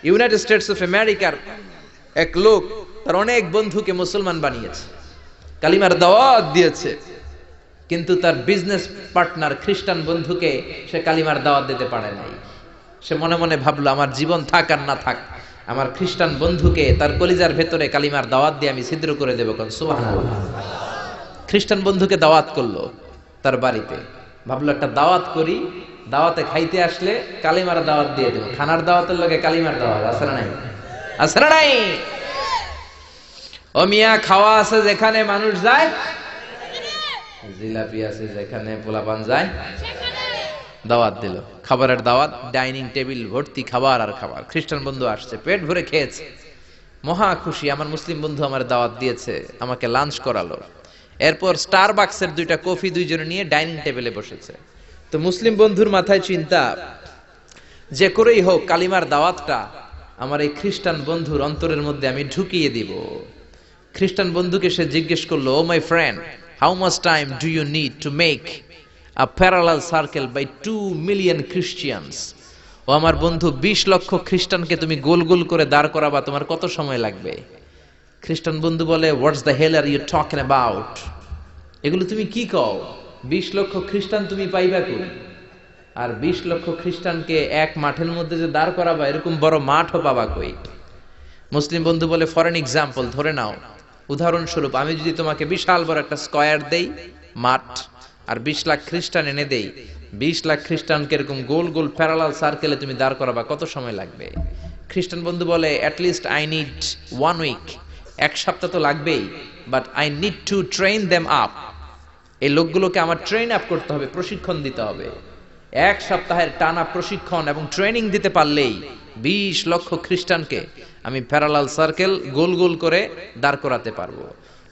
United States of আমেরিকার এক লোক তার অনেক বন্ধুকে মুসলমান বানিয়েছে, কালিমার দাওয়াত দিয়েছে, কিন্তু তার বিজনেস পার্টনার খ্রিস্টান বন্ধুকে সে কালিমার দাওয়াত দিতে পারে নাই। সে মনে মনে ভাবলো, আমার জীবন থাক আর না থাক, আমার খ্রিস্টান বন্ধুকে তার কলিজার ভেতরে কালিমার দাওয়াত দিয়ে আমি ছিদ্র করে দেবো। কোন সুবহানাল্লাহ। খ্রিস্টান বন্ধুকে দাওয়াত করলো তার বাড়িতে, ভাবলো একটা দাওয়াত করি, দাওয়াতে খাইতে আসলে কালিমার দাওয়াত দিয়ে দেবো। খানার দাওয়াতের লগে কালিমার দাওয়াত আছে না নাই? আছে না নাই? ও মিয়া, খাওয়া আছে যেখানে মানুষ যায়, জিলাপি আছে যেখানে পোলাপান যায়, দাওয়াত দিল, খাবারের দাওয়াত, ডাইনিং টেবিল ভর্তি খাবার আর খাবার। খ্রিস্টান বন্ধু আসছে, পেট ভরে খেয়েছে, মহা খুশি, আমার মুসলিম বন্ধু আমার দাওয়াত দিয়েছে, আমাকে লাঞ্চ করালো। এরপর স্টারবাক্সের 2টা কফি দুইজনে নিয়ে ডাইনিং টেবিলে বসেছে। তো মুসলিম বন্ধুর মাথায় চিন্তা, যে করেই হোক কালিমার দাওয়াতটা আমার এই খ্রিস্টান বন্ধুর অন্তরের মধ্যে আমি ঢুকিয়ে দিব। খ্রিস্টান বন্ধুকে সে জিজ্ঞেস করলো, oh my friend, how much time do you need to make a parallel circle by 2 million Christians? ও আমার বন্ধু, 20 লক্ষ খ্রিস্টানকে তুমি গোল গোল করে দাঁড় করাবা, তোমার কত সময় লাগবে? খ্রিস্টান বন্ধু বলে, what's the hell are you talking about? এগুলো তুমি কি কও? 20 লক্ষ খ্রিস্টান তুমি পাইবা কই? আর 20 লক্ষ খ্রিস্টানকে এক মাঠের মধ্যে যে দাঁড় করাবা, এরকম বড় মাঠও পাবা কই? মুসলিম বন্ধু বলে, ফর এন এক্সাম্পল, ধরে নাও, উদাহরণস্বরূপ আমি যদি তোমাকে বিশাল বড় একটা স্কয়ার দেই, মাঠ, আর 20 লাখ খ্রিস্টান এনে দেই, 20 লাখ খ্রিস্টানকে এরকম গোল গোল প্যারালাল সার্কেলে তুমি দাঁড় করাবা, কত সময় লাগবে? খ্রিস্টান বন্ধু বলে, অ্যাটলিস্ট আই নিড 1 উইক, 1 সপ্তাহ তো লাগবেই, but I need to train them up. এই লোকগুলোকে আমার ট্রেন আপ করতে হবে, প্রশিক্ষণ দিতে হবে। 1 সপ্তাহের টানা প্রশিক্ষণ এবং ট্রেনিং দিতে পারলেই 20 লক্ষ খ্রিস্টানকে আমি প্যারালাল সার্কেল গোল গোল করে দাঁড় করাতে পারবো।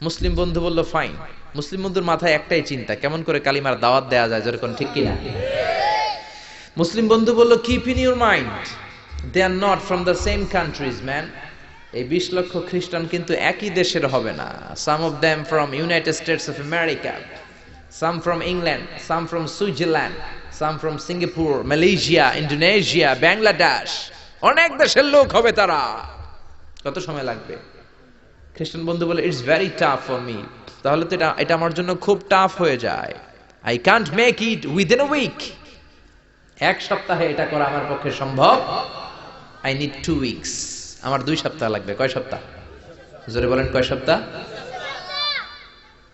মুসলিম বন্ধু বলল, ফাইন। মুসলিম বন্ধুর মাথায় একটাই চিন্তা, কেমন করে কালিমার দাওয়াত দেয়া যায়, যেরকম, ঠিক কিনা? মুসলিম বন্ধু বলল, keep in your mind, they are not from the same countries man. এই 20 লক্ষ খ্রিস্টান কিন্তু একই দেশের হবে না। Some of them from United States of America, some from England, some from Switzerland, some from Singapore, Malaysia, Indonesia, Bangladesh, অনেক দেশের লোক হবে তারা। কত সময় লাগবে? খ্রিস্টান বন্ধু বলে, it's very tough for me. তাহলে তো এটা আমার জন্য খুব টাফ হয়ে যায়। I can't make it within a week. 1 সপ্তাহে এটা করা আমার পক্ষে সম্ভব। I need 2 weeks. আমার 2 সপ্তাহ লাগবে। কয় সপ্তাহ? জোরে বলেন, কয় সপ্তাহ?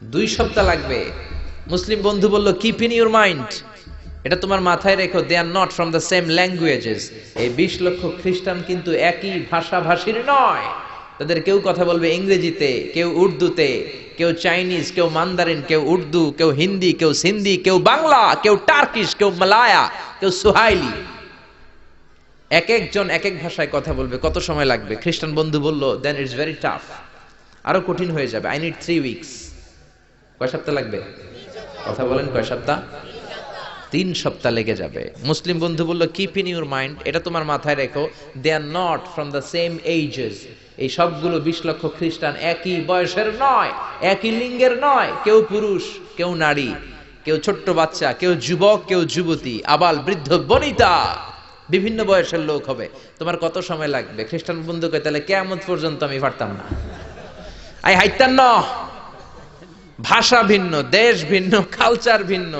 2 সপ্তাহ লাগবে। মুসলিম বন্ধু বলল, কিপ ইন ইউর মাইন্ড, এটা তোমার মাথায় রেখো, they are not from the same languages. এই 20 লক্ষ খ্রিস্টান কিন্তু একই ভাষাভাষীর নয়। তাদের কেউ কথা বলবে ইংরেজিতে, কেউ উর্দুতে, কেউ চাইনিজ, কেউ মান্দারিন, কেউ উর্দু, কেউ হিন্দি, কেউ সিন্ধি, কেউ বাংলা, কেউ টার্কিশ, কেউ মালায়া, কেউ সুহাইলি। এক একজন এক এক ভাষায় কথা বলবে, কত সময় লাগবে? খ্রিস্টান বন্ধু বলল, দেন ইটস ভেরি টাফ, আরো কঠিন হয়ে যাবে। I need 3 weeks. কয় সপ্তাহ লাগবে? কথা বলেন, কয় সপ্তাহ? 3 সপ্তাহ লেগে যাবে। মুসলিম বন্ধু বলল, কিপ ইন ইউর মাইন্ড, এটা তোমার মাথায় রেখো, they are not from the same ages. এই সবগুলো 20 লক্ষ খ্রিস্টান একই বয়সের নয়, একই লিঙ্গের নয়। কেউ পুরুষ, কেউ নারী, কেউ ছোট্ট বাচ্চা, কেউ যুবক, কেউ যুবতী, আবাল বৃদ্ধ বনিতা, বিভিন্ন বয়সের লোক হবে। তোমার কত সময় লাগবে? খ্রিস্টান বন্ধুকে, তাহলে কিয়ামত পর্যন্ত আমি পারতাম না। আই হাইতাম না। ভাষা ভিন্ন, দেশ ভিন্ন, কালচার ভিন্ন,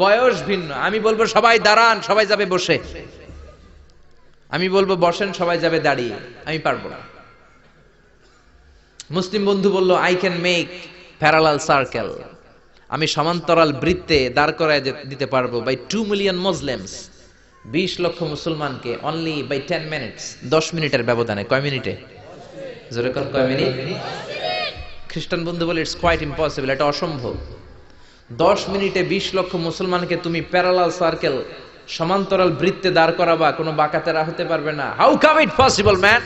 বয়স ভিন্ন। আমি বলবো সবাই দাঁড়ান, সবাই যাবে বসে। আমি বলবো বসেন, সবাই যাবে দাঁড়িয়ে। আমি পারবো না। মুসলিম বন্ধু বলল, I can make parallel circle, আমি সমান্তরাল বৃত্তে দাঁড় করায় দিতে পারবো, বাই 2 মিলিয়ন মুসলিমস, 20 লক্ষ মুসলমানকে, অনলি বাই 10 মিনিটস, 10 মিনিটের ব্যবধানে। কয় মিনিটে? জোরে কোন, কয় মিনিট? খ্রিস্টান বন্ধু বলে, ইটস কোয়াইট ইম্পসিবল, এটা অসম্ভব। 10 মিনিটে 20 লক্ষ মুসলমানকে তুমি প্যারালাল সার্কেল, সমান্তরাল বৃত্তে দাঁড় করাবা, কোনো বাকাতেরা হতে পারবে না। How come it possible man,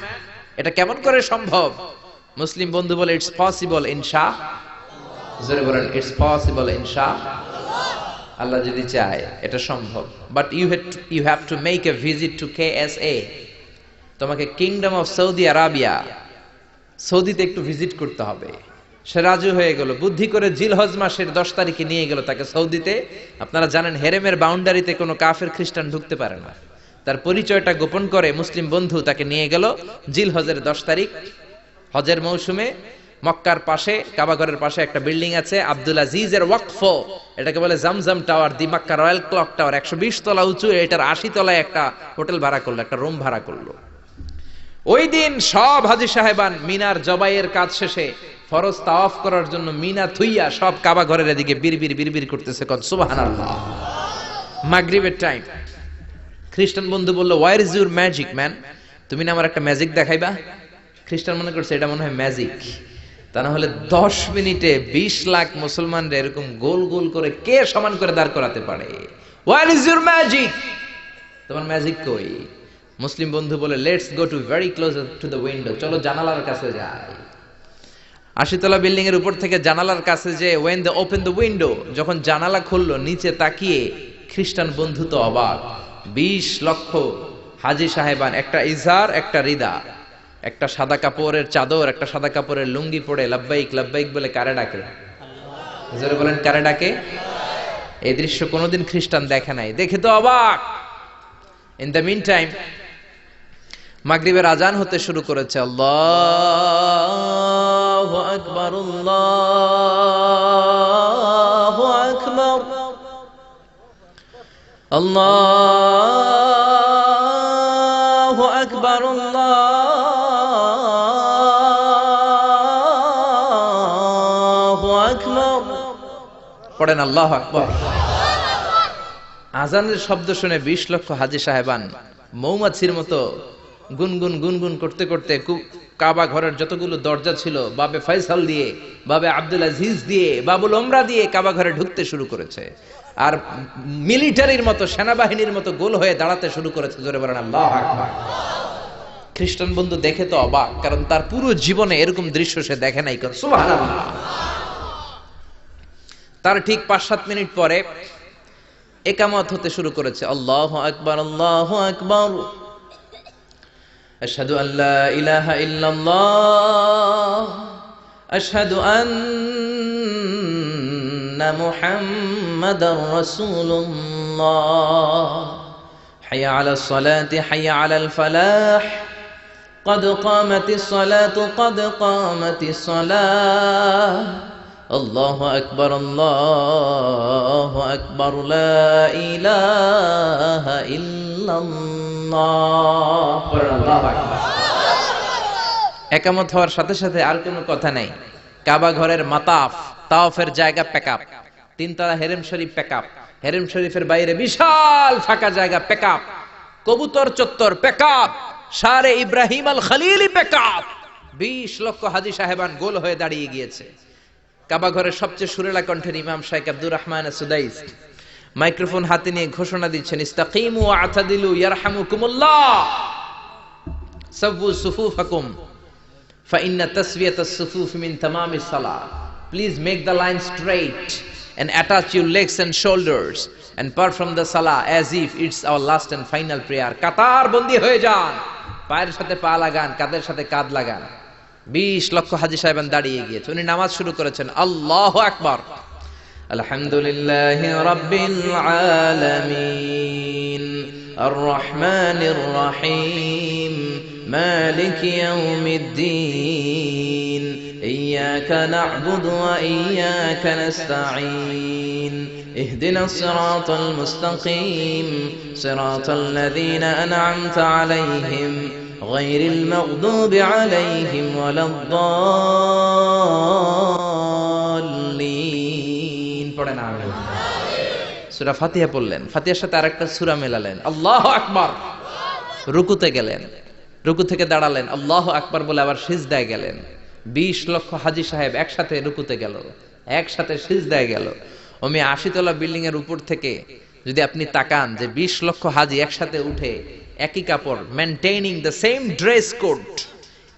এটা কেমন করে সম্ভব? মুসলিম বন্ধু বলে, ইটস পসিবল ইনশাআল্লাহ। জোরে বলেন, ইটস পসিবল ইনশাআল্লাহ। আল্লাহ যদি চায় এটা সম্ভব। But you have to make a visit to KSA। তোমাকে কিংডম অফ সৌদি আরাবিয়া, সৌদিতে একটু ভিজিট করতে হবে। সে রাজু হয়ে গেল, বুদ্ধি করে জিলহজ মাসের 10 তারিখে নিয়ে গেল তাকে সৌদিতে। আপনারা জানেন, হেরেমের বাউন্ডারিতে কোনো কাফের খ্রিস্টান ঢুকতে পারে না। তার পরিচয়টা গোপন করে মুসলিম বন্ধু তাকে নিয়ে গেল জিলহজের 10 তারিখ হজের মৌসুমে মক্কার পাশে কাবাঘরের পাশে একটা বিল্ডিং আছে আব্দুল আজিজের ওয়াকফ, এটাকে বলে জামজাম টাওয়ার, দি মক্কা রয়্যাল ক্লক টাওয়ার, 120 তলা উঁচু, এটার 80 তলায় একটা হোটেল ভাড়া করলো, একটা রুম ভাড়া করলো। ওই দিন সব হাজী সাহেবান মিনার জবাইয়ের কাজ শেষে ফরজ তাওয়াফ করার জন্য মিনা থুইয়া সব কাবা ঘরের এদিকে বিড়বিড় করতেছে, কত সুবহানাল্লাহ। মাগরিবের টাইম। খ্রিস্টান বন্ধু বলল, where is your magic man, তুমি না আমার একটা ম্যাজিক দেখাইবা। খ্রিস্টান মনে করছে এটা মনে হয় ম্যাজিক, তা না হলে 10 মিনিটে 20 লাখ মুসলমানরা এরকম গোল গোল করে কে সমান করে দাঁড় করাতে পারে। ওয়ার ইজ ইউর ম্যাজিক, তোমার ম্যাজিক কই? মুসলিম বন্ধু বলে, let's go to very close to the window, চলো জানালার কাছে যাই। 80 তলা বিল্ডিং এর উপর থেকে জানালার কাছে যে when they open the window, যখন জানালা খুললো নিচে তাকিয়ে খ্রিস্টান বন্ধু তো অবাক। 20 লক্ষ হাজী সাহেবান, একটা ইজার একটা রিদা, একটা সাদা কাপড়ের চাদর একটা সাদা কাপড়ের লুঙ্গি পরে লাব্বাইক লাব্বাইক বলে কারে ডাকে? জোরে বলেন, কারে ডাকে? এই দৃশ্য কোনোদিন খ্রিস্টান দেখে নাই, দেখে তো অবাক। ইন দ্য মিন টাইম মাগরিবের আজান হতে শুরু করেছে। আল্লাহু আকবার, আল্লাহু আকবার, আল্লাহু আকবার, আল্লাহু আকবার। পড়েন আল্লাহু আকবার। আজানের শব্দ শুনে 20 লক্ষ হাজী সাহেবান মৌমাছির মতো গুনগুন গুনগুন করতে করতে কাবা ঘরের যতগুলো দরজা ছিল বাবে ফয়সাল দিয়ে, বাবে আব্দুল আজিজ দিয়ে, বাবুল ওমরা দিয়ে কাবা ঘরে ঢুকতে শুরু করেছে, আর মিলিটারির মতো সেনাবাহিনীর মতো গোল হয়ে দাঁড়াতে শুরু করেছে। জোরে বলেন আল্লাহু আকবার। খ্রিস্টান বন্ধু দেখে তো অবাক, কারণ তার পুরো জীবনে এরকম দৃশ্য সে দেখে নাই। সুবহানাল্লাহ। তার ঠিক 5-7 মিনিট পরে ইকামত হতে শুরু করেছে। আল্লাহু আকবার, আল্লাহু আকবার, আশহাদু আল্লা ইলাহা ইল্লাল্লাহ, আশহাদু আন্না মুহাম্মাদার রাসূলুল্লাহ, হাইয়া আলাস সালাতি হাইয়া আলাল ফালাহ, قد قامت الصلاة قد قامت الصلاة, الله أكبر الله أكبر لا إله إلا الله. একামত হওয়ার সাথে সাথে আর কোনো কথা নাই। কাবা ঘরের মাতাফ তাওয়াফের জায়গা প্যাকআপ, 3 তলা হেরেম শরীফ প্যাকআপ, হেরেম শরীফের বাইরে বিশাল ফাঁকা জায়গা প্যাকআপ, কবুতর চত্বর প্যাকআপ, শারে ইব্রাহিম আল খলিলি প্যাকআপ। 20 লক্ষ হাজী সাহেবান গোল হয়ে দাঁড়িয়ে গিয়েছে। কাবা ঘরের সবচেয়ে সুরেলা কণ্ঠের ইমাম শাইখ আব্দুর রহমান সুদাইস মাইক্রোফোন হাতে নিয়ে ঘোষণা দিচ্ছেন, ইস্তাকিমু ওয়া আতাদিলু ইয়ারহামুকুমুল্লাহ, সাব্বু সুফুফাকুম ফাইন্না তাসবিয়াতাস সুফুফ মিন তামামিস সালাহ। Please make the line straight and attach your legs and shoulders and perform the salah as if it's our last and final prayer. কাতার বন্দী হয়ে যান, পায়ের সাথে পা লাগান, কাঁধের সাথে কাঁধ লাগান। 20 লক্ষ হাজী সাহেবান দাঁড়িয়ে গিয়েছে। উনি নামাজ শুরু করেছেন। আল্লাহু আকবার, আলহামদুলিল্লাহি রাব্বিল আলামিন, আর রহমানির রহিম, মালিকি ইয়াউমিদ্দিন, ইয়্যাকা না'বুদু ওয়া ইয়্যাকা নাস্তাঈন, ইহদিনাস সিরাতাল মুস্তাকিম, সিরাতাল লাযীনা আন'আমতা আলাইহিম غير المغضوب عليهم ولا الضالين. পড়েন আমিন। সূরা ফাতিহা পড়লেন, ফাতিহার সাথে আরেকটা সূরা মেলালেন, আল্লাহু আকবার। রুকুতে গেলেন, রুকু থেকে দাঁড়ালেন, আল্লাহু আকবার বলে আবার সিজদায় গেলেন। 20 লক্ষ হাজী সাহেব একসাথে রুকুতে গেল, একসাথে সিজদায় গেল। ওমি 80 তলা বিল্ডিং এর উপর থেকে যদি আপনি তাকান যে 20 লক্ষ হাজী একসাথে উঠে একই কাপড়, maintaining the same dress code,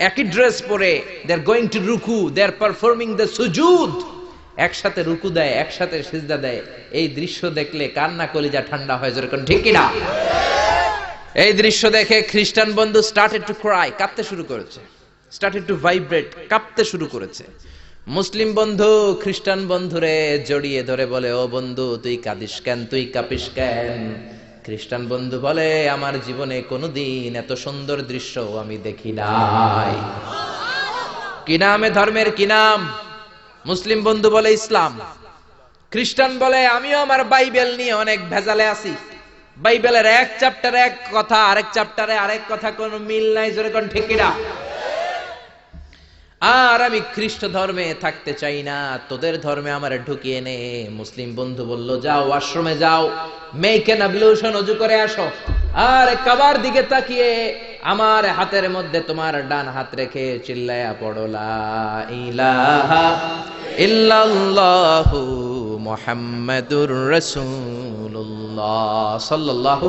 একই ড্রেস পরে দে আর গোইং টু রুকু, দে আর পারফর্মিং দ্য সুজুদ, একসাথে রুকু দেয়, একসাথে সিজদা দেয়। এই দৃশ্য দেখলে কান্না কলিজা ঠান্ডা হয়ে যায়, ঠিক কি না? এই দৃশ্য দেখে খ্রিস্টান বন্ধু স্টার্টেড টু ক্রাই, কাঁদতে শুরু করেছে, স্টার্টেড টু ভাইব্রেট, কাঁপতে শুরু করেছে। মুসলিম বন্ধু খ্রিস্টান বন্ধুরে জড়িয়ে ধরে বলে, ও বন্ধু তুই কাঁদিস কেন, তুই কাঁপিস কেন? খ্রিস্টান বন্ধু বলে আমার জীবনে কোনোদিন এত সুন্দর দৃশ্য আমি দেখি নাই। কি নামে ধর্মের কি নাম? মুসলিম বন্ধু বলে ইসলাম, খ্রিস্টান বলে আমিও আমার বাইবেল নিয়ে অনেক ভেজালে আছি, বাইবেলের এক চ্যাপ্টারে এক কথা, আরেক চ্যাপ্টারে আরেক কথা, কোনো মিল নাই, জোরে কোন ঠিক কিনা? আর আমি খ্রিস্ট ধর্মে থাকতে চাই না, তোদের ধর্মে আমার ঢুকিয়ে নে। মুসলিম বন্ধু বলল যাও আশ্রমে যাও, মেক এন অ্যাবলিউশন, ওযু করে আসো, আর কাবার দিকে তাকিয়ে আমার হাতের মধ্যে তোমার ডান হাত রেখে চিল্লায়া পড়ো লা ইলাহা ইল্লাল্লাহু মুহাম্মাদুর রাসূলুল্লাহ সাল্লাল্লাহু